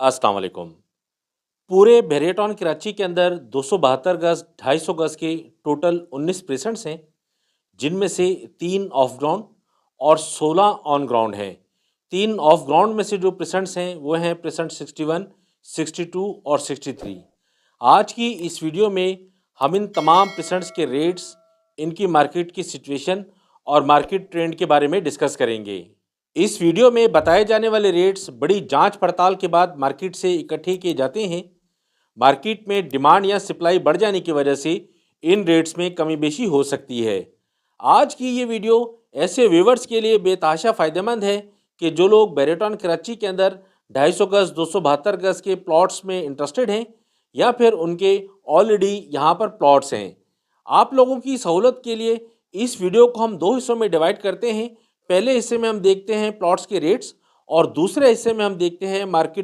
अस्सलाम वालेकुम। पूरे भेरिएटॉन कराची के अंदर 272 गज 250 गज के टोटल 19 प्रेसेंट्स हैं, जिनमें से 3 ऑफ ग्राउंड और 16 ऑन ग्राउंड हैं। 3 ऑफ ग्राउंड में से जो प्रेसेंट्स हैं वो हैं प्रेसेंट 61, 62 और 63। आज की इस वीडियो में हम इन तमाम प्रेसेंट्स के रेट्स, इनकी मार्केट की सिचुएशन और मार्केट ट्रेंड के बारे में डिस्कस करेंगे। इस वीडियो में बताए जाने वाले रेट्स बड़ी जांच पड़ताल के बाद मार्केट से इकट्ठे किए जाते हैं। मार्केट में डिमांड या सप्लाई बढ़ जाने की वजह से इन रेट्स में कमी बेशी हो सकती है। आज की ये वीडियो ऐसे व्यूवर्स के लिए बेतहाशा फ़ायदेमंद है कि जो लोग भेरिएटॉन कराची के अंदर 250 गज 272 गज के प्लॉट्स में इंटरेस्टेड हैं या फिर उनके ऑलरेडी यहाँ पर प्लॉट्स हैं। आप लोगों की सहूलत के लिए इस वीडियो को हम 2 हिस्सों में डिवाइड करते हैं। पहले हिस्से में हम देखते हैं प्लॉट्स के रेट्स और दूसरे हिस्से में हम देखते हैं मार्केट